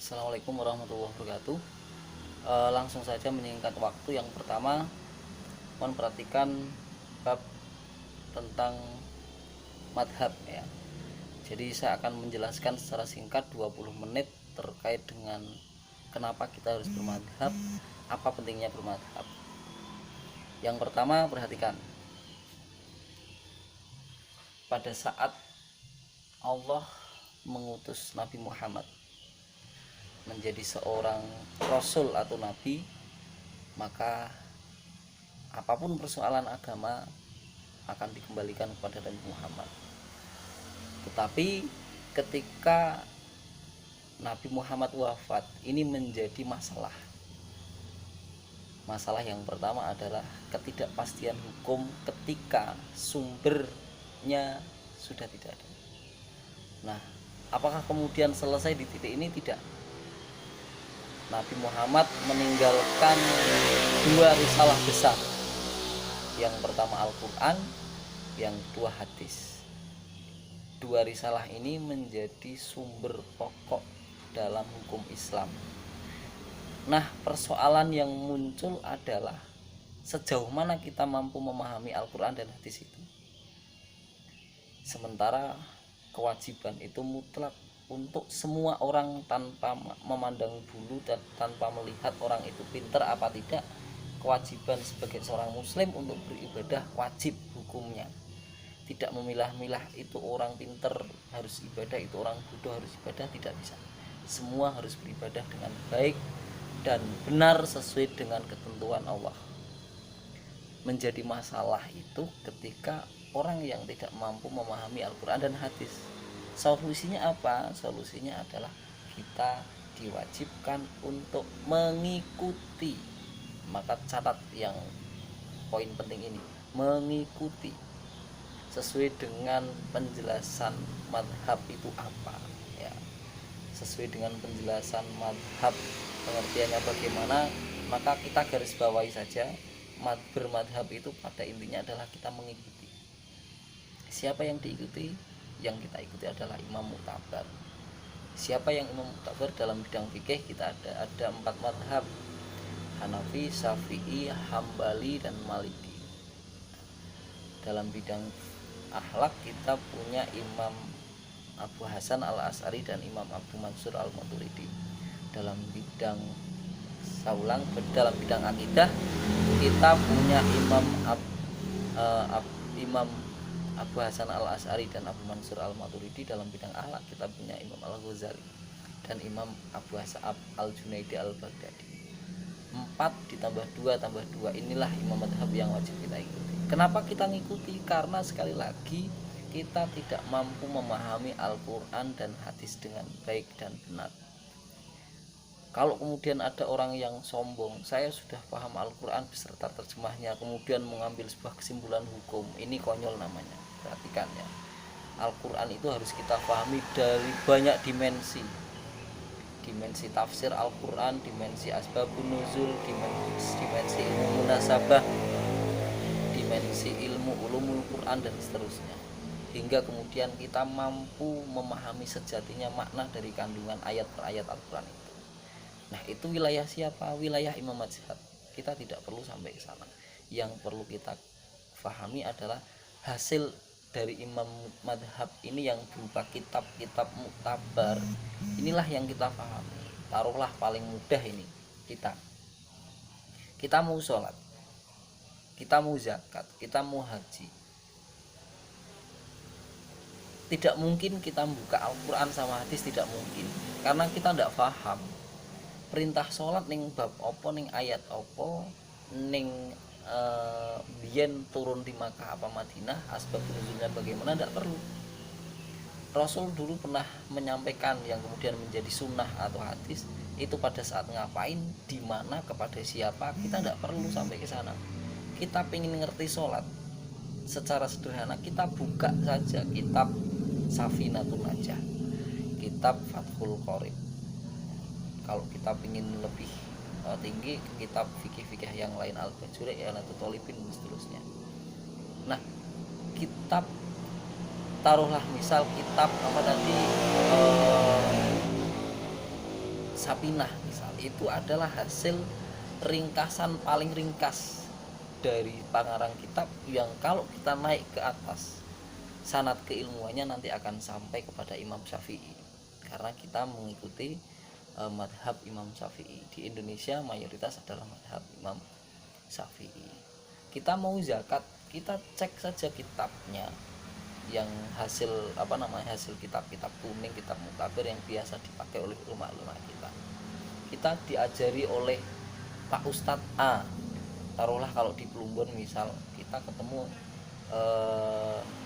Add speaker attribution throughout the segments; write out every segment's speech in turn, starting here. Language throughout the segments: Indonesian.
Speaker 1: Assalamualaikum warahmatullahi wabarakatuh. Langsung saja menyingkat waktu. Yang pertama, mohon perhatikan bab tentang madhab ya. Jadi saya akan menjelaskan secara singkat 20 menit terkait dengan kenapa kita harus bermadhab, apa pentingnya bermadhab. Yang pertama, perhatikan, pada saat Allah mengutus Nabi Muhammad menjadi seorang rasul atau nabi, maka apapun persoalan agama akan dikembalikan kepada Nabi Muhammad. Tetapi ketika Nabi Muhammad wafat, ini menjadi masalah. Masalah yang pertama adalah ketidakpastian hukum ketika sumbernya sudah tidak ada. Nah, apakah kemudian selesai di titik ini? Tidak. Nabi Muhammad meninggalkan dua risalah besar. Yang pertama Al-Quran, yang kedua hadis. Dua risalah ini menjadi sumber pokok dalam hukum Islam. Nah, persoalan yang muncul adalah sejauh mana kita mampu memahami Al-Quran dan hadis itu. Sementara kewajiban itu mutlak untuk semua orang tanpa memandang bulu dan tanpa melihat orang itu pintar apa tidak. Kewajiban sebagai seorang muslim untuk beribadah wajib hukumnya. Tidak memilah-milah itu orang pintar harus ibadah, itu orang bodoh harus ibadah, tidak bisa. Semua harus beribadah dengan baik dan benar sesuai dengan ketentuan Allah. Menjadi masalah itu ketika orang yang tidak mampu memahami Al-Quran dan hadis. Solusinya apa? Solusinya adalah kita diwajibkan untuk mengikuti. Maka catat yang poin penting ini, mengikuti sesuai dengan penjelasan madhab itu apa ya. Sesuai dengan penjelasan madhab, pengertiannya bagaimana, maka kita garis bawahi saja. Bermadhab itu pada intinya adalah kita mengikuti. Siapa yang diikuti? Yang kita ikuti adalah imam mu'tabar. Siapa yang imam mu'tabar? Dalam bidang fikih kita ada 4 madhab: Hanafi, Syafi'i, Hambali, dan Maliki. Dalam bidang akhlak kita punya Imam Abu Hasan al-Asy'ari dan Imam Abu Mansur al-Maturidi. Dalam bidang dalam bidang akidah kita punya Imam Abu Hasan al-Asy'ari dan Abu Mansur al-Maturidi. Dalam bidang akhlak kita punya Imam al-Ghazali dan Imam Abu Hasan al-Junaidi al-Baghdadi. 4 ditambah 2 tambah 2, inilah imam madhab yang wajib kita ikuti. Kenapa kita ngikuti? Karena sekali lagi kita tidak mampu memahami Al-Quran dan hadis dengan baik dan benar. Kalau kemudian ada orang yang sombong, saya sudah paham Al-Quran beserta terjemahnya, kemudian mengambil sebuah kesimpulan hukum, ini konyol namanya. Perhatikan ya, Al-Quran itu harus kita pahami dari banyak dimensi. Dimensi tafsir Al-Quran, dimensi asbabun nuzul, dimensi ilmu munasabah, dimensi ilmu ulumul Quran, dan seterusnya. Hingga kemudian kita mampu memahami sejatinya makna dari kandungan ayat per ayat Al-Quran itu. Nah, itu wilayah siapa? Wilayah imam mazhab. Kita tidak perlu sampai ke sana. Yang perlu kita pahami adalah hasil dari imam madhab ini yang berupa kitab-kitab muktabar. Inilah yang kita pahami. Taruhlah paling mudah ini, kita mau sholat, kita mau zakat, kita mau haji, tidak mungkin kita buka Al-Quran sama hadis, tidak mungkin, karena kita tidak paham perintah sholat ning bab opo, ning ayat opo, ning biyen turun di Makkah apa Madinah, asbab nuzulnya bagaimana, tidak perlu. Rasul dulu pernah menyampaikan yang kemudian menjadi sunnah atau hadis itu pada saat ngapain, di mana, kepada siapa, kita tidak perlu sampai ke sana. Kita pengen ngerti sholat secara sederhana, kita buka saja kitab Safinatun Najah, kitab Fathul Qorib. Kalau kita pengen lebih tinggi, ke kitab fikih-fikih yang lain, Al-Bajuri, I'anatul Thalibin, dan seterusnya. Nah, kitab, taruhlah misal kitab apa tadi, Sapinah misal itu adalah hasil ringkasan paling ringkas dari pengarang kitab yang kalau kita naik ke atas sanad keilmuannya nanti akan sampai kepada Imam Syafi'i, karena kita mengikuti madhab Imam Syafi'i. Di Indonesia mayoritas adalah madhab Imam Syafi'i. Kita mau zakat, kita cek saja kitabnya yang hasil hasil kitab-kitab kuning, kitab mutabar yang biasa dipakai oleh ulama-ulama kita. Kita diajari oleh Pak Ustadz A, taruhlah kalau di Plumbon misal kita ketemu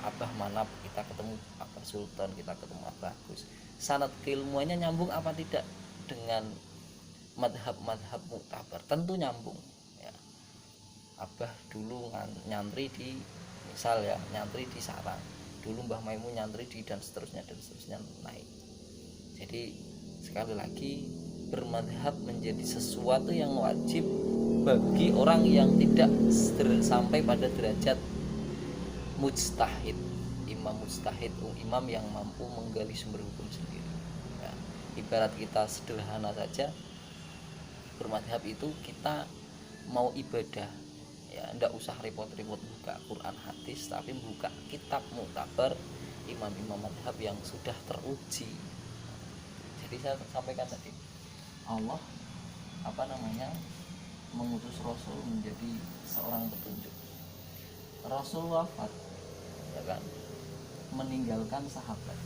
Speaker 1: Abah Manap, kita ketemu Abah Sultan, kita ketemu Abah Gus, sanad keilmuannya nyambung apa tidak dengan madhab-madhab muktabar? Tentu nyambung ya. Abah dulu nyantri di misal ya, nyantri di Sarang, dulu Mbah Maimun nyantri di dan seterusnya naik. Jadi sekali lagi bermadhab menjadi sesuatu yang wajib bagi orang yang tidak sampai pada derajat mujtahid. Imam mujtahid, imam yang mampu menggali sumber hukum sendiri ya. Ibarat kita sederhana saja, bermadhab itu kita mau ibadah ya, ndak usah repot-repot buka Quran hadis, tapi buka kitab muktabar imam-imam madhab yang sudah teruji. Jadi saya sampaikan tadi, Allah mengutus Rasul menjadi seorang petunjuk. Rasul wafat ya kan, meninggalkan sahabat.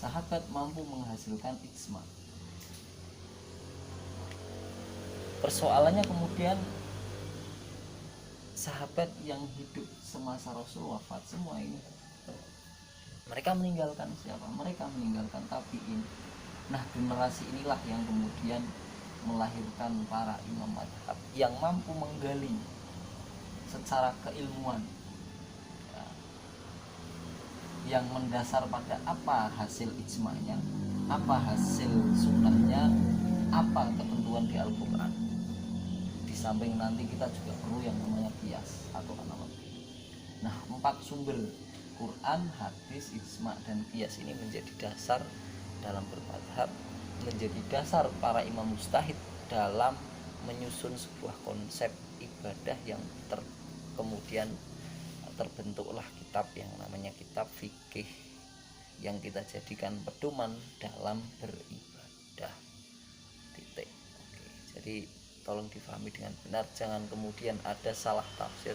Speaker 1: Sahabat mampu menghasilkan ijma. Persoalannya kemudian sahabat yang hidup semasa Rasul wafat semua ini, mereka meninggalkan siapa? Mereka meninggalkan tabi'in. Nah, generasi inilah yang kemudian melahirkan para imam madhab yang mampu menggali secara keilmuan ya, yang mendasar pada apa hasil ijma'nya, apa hasil sunnahnya, apa ketentuan di Al-Quran. Di samping nanti kita juga perlu yang namanya qiyas atau analogi. Nah, 4 sumber Quran, hadis, ijma, dan qiyas ini menjadi dasar dalam bermadhab, menjadi dasar para imam mujtahid dalam menyusun sebuah konsep ibadah yang kemudian terbentuklah kitab yang namanya kitab fikih yang kita jadikan pedoman dalam beribadah. Titik. Oke, jadi tolong difahami dengan benar, jangan kemudian ada salah tafsir.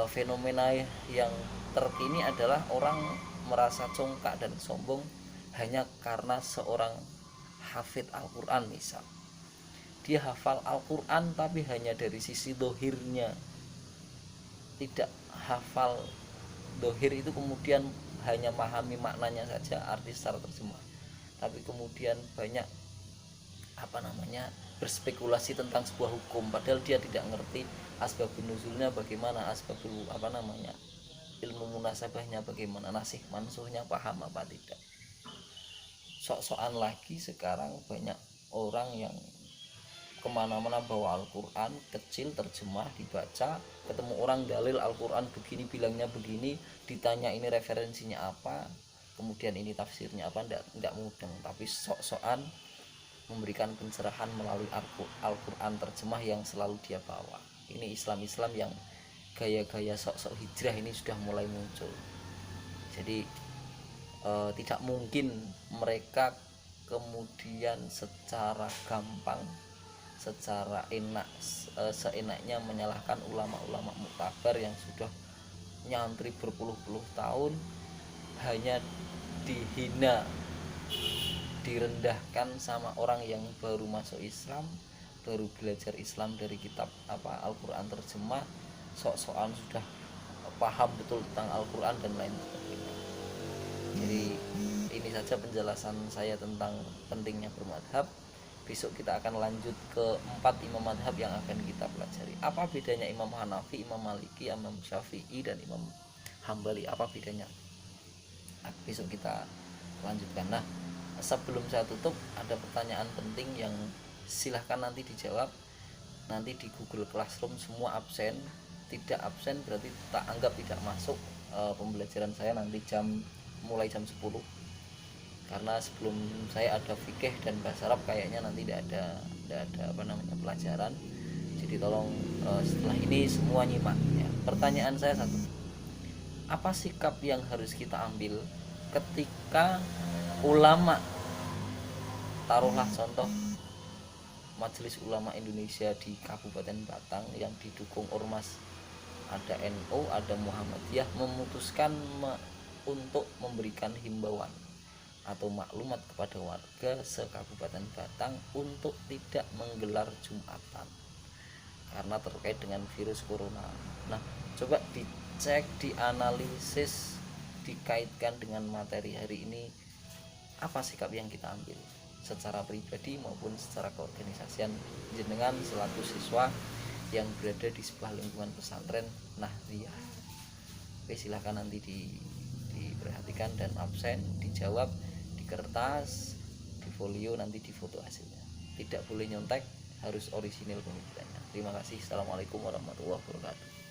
Speaker 1: Fenomena yang terkini adalah orang merasa congkak dan sombong hanya karena seorang hafid Al-Quran misal. Dia hafal Al-Quran tapi hanya dari sisi dohirnya, tidak hafal dohir itu, kemudian hanya memahami maknanya saja, arti secara terjemah, tapi kemudian banyak berspekulasi tentang sebuah hukum padahal dia tidak ngerti asbabun nuzulnya bagaimana, asbabul ilmu munasabahnya bagaimana, nasih mansuhnya paham apa tidak. Sok-sokan lagi sekarang banyak orang yang kemana-mana bawa Al-Quran kecil, terjemah, dibaca, ketemu orang dalil Al-Quran begini, bilangnya begini, ditanya ini referensinya apa, kemudian ini tafsirnya apa, enggak mudeng, tapi sok-sokan memberikan pencerahan melalui Al-Quran terjemah yang selalu dia bawa. Ini Islam-Islam yang gaya-gaya sok-sok hijrah ini sudah mulai muncul. Jadi tidak mungkin mereka kemudian secara gampang, secara enak, seenaknya menyalahkan ulama-ulama muktabar yang sudah nyantri berpuluh-puluh tahun, hanya dihina, direndahkan sama orang yang baru masuk Islam, baru belajar Islam dari kitab Al-Quran terjemah, sok-sokan sudah paham betul tentang Al-Quran dan lain sebagainya. Jadi ini saja penjelasan saya tentang pentingnya bermadhab. Besok kita akan lanjut ke 4 imam madhab yang akan kita pelajari. Apa bedanya Imam Hanafi, Imam Maliki, Imam Syafi'i, dan Imam Hambali? Apa bedanya? Besok kita lanjutkan. Nah, sebelum saya tutup, ada pertanyaan penting yang silahkan nanti dijawab. Nanti di Google Classroom semua absen. Tidak absen berarti tak anggap tidak masuk pembelajaran saya nanti mulai jam 10. karena sebelum saya ada fikih dan bahasa Arab kayaknya nanti tidak ada apa namanya pelajaran. Jadi tolong setelah ini semua nyimak ya. Pertanyaan saya satu, apa sikap yang harus kita ambil ketika ulama, taruhlah contoh Majelis Ulama Indonesia di Kabupaten Batang yang didukung ormas, ada NU, ada Muhammadiyah, memutuskan untuk memberikan himbauan atau maklumat kepada warga se-Kabupaten Batang untuk tidak menggelar Jumatan karena terkait dengan virus corona. Nah, coba dicek, dianalisis, dikaitkan dengan materi hari ini, apa sikap yang kita ambil secara pribadi maupun secara keorganisasian jenengan selaku siswa yang berada di sebuah lingkungan pesantren Nahdliyah. Oke, silahkan nanti diperhatikan dan absen dijawab di kertas, di folio, nanti di foto hasilnya. Tidak boleh nyontek, harus orisinil pemikirannya. Terima kasih. Assalamualaikum warahmatullahi wabarakatuh.